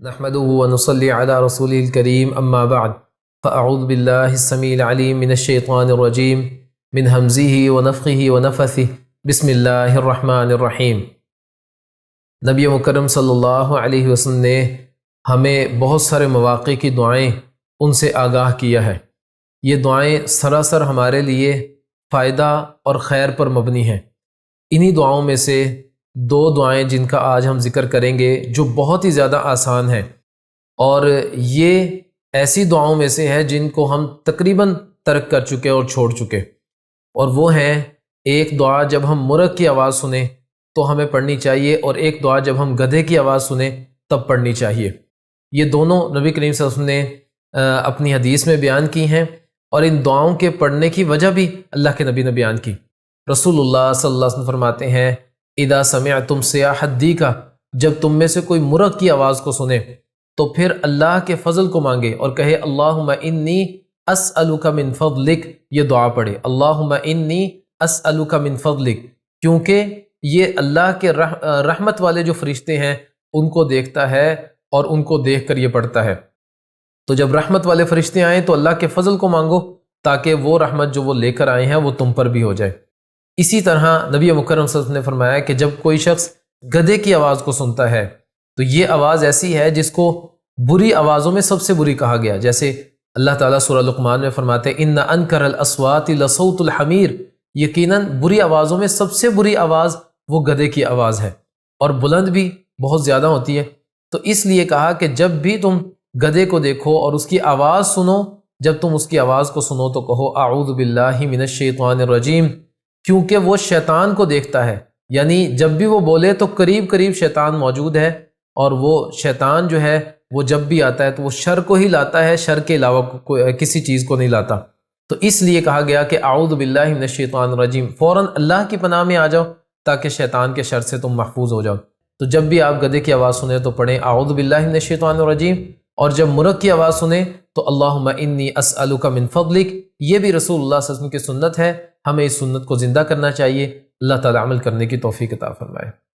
نحمده ونصلي على رسوله الكريم اما بعد فاعوذ بالله السميع العليم من الشيطان الرجيم من همزه ونفخه ونفثه بسم الله الرحمن الرحیم۔ نبی مکرم صلی اللہ علیہ وسلم نے ہمیں بہت سارے مواقع کی دعائیں ان سے آگاہ کیا ہے۔ یہ دعائیں سراسر ہمارے لیے فائدہ اور خیر پر مبنی ہیں۔ انہی دعاؤں میں سے دو دعائیں جن کا آج ہم ذکر کریں گے جو بہت ہی زیادہ آسان ہیں، اور یہ ایسی دعاؤں میں سے ہے جن کو ہم تقریباً ترک کر چکے اور چھوڑ چکے، اور وہ ہیں ایک دعا جب ہم مرغ کی آواز سنیں تو ہمیں پڑھنی چاہیے، اور ایک دعا جب ہم گدھے کی آواز سنیں تب پڑھنی چاہیے۔ یہ دونوں نبی کریم صلی اللہ علیہ وسلم نے اپنی حدیث میں بیان کی ہیں، اور ان دعاؤں کے پڑھنے کی وجہ بھی اللہ کے نبی نے بیان کی۔ رسول اللہ صلی اللہ علیہ وسلم فرماتے ہیں اذا سمعتم صیاح الدیک، جب تم میں سے کوئی مرغ کی آواز کو سنے تو پھر اللہ کے فضل کو مانگے اور کہے اللہم انی اسألک من فضلک، یہ دعا پڑھے اللہم انی اسألک من فضلک، کیونکہ یہ اللہ کے رحمت والے جو فرشتے ہیں ان کو دیکھتا ہے اور ان کو دیکھ کر یہ پڑھتا ہے۔ تو جب رحمت والے فرشتے آئیں تو اللہ کے فضل کو مانگو تاکہ وہ رحمت جو وہ لے کر آئے ہیں وہ تم پر بھی ہو جائے۔ اسی طرح نبی مکرم صلی اللہ علیہ وسلم نے فرمایا کہ جب کوئی شخص گدھے کی آواز کو سنتا ہے تو یہ آواز ایسی ہے جس کو بری آوازوں میں سب سے بری کہا گیا، جیسے اللہ تعالیٰ سورہ لقمان میں فرماتے ہیں ان انکر الاصوات لصوت الحمیر، یقیناً بری آوازوں میں سب سے بری آواز وہ گدھے کی آواز ہے، اور بلند بھی بہت زیادہ ہوتی ہے۔ تو اس لیے کہا کہ جب بھی تم گدھے کو دیکھو اور اس کی آواز سنو، جب تم اس کی آواز کو سنو تو کہو اعوذ باللہ من الشیطان الرجیم، کیونکہ وہ شیطان کو دیکھتا ہے، یعنی جب بھی وہ بولے تو قریب قریب شیطان موجود ہے، اور وہ شیطان جو ہے وہ جب بھی آتا ہے تو وہ شر کو ہی لاتا ہے، شر کے علاوہ کسی چیز کو نہیں لاتا۔ تو اس لیے کہا گیا کہ اعوذ باللہ من الشیطان الرجیم، فوراً اللہ کی پناہ میں آ جاؤ تاکہ شیطان کے شر سے تم محفوظ ہو جاؤ۔ تو جب بھی آپ گدھے کی آواز سنیں تو پڑھیں اعوذ باللہ من الشیطان الرجیم، اور جب مرغ کی آواز سنیں تو اللہم انی اسألک من فضلک۔ یہ بھی رسول اللہ صلی اللہ علیہ وسلم کی سنت ہے، ہمیں اس سنت کو زندہ کرنا چاہیے۔ اللہ تعالیٰ عمل کرنے کی توفیق عطا فرمائے۔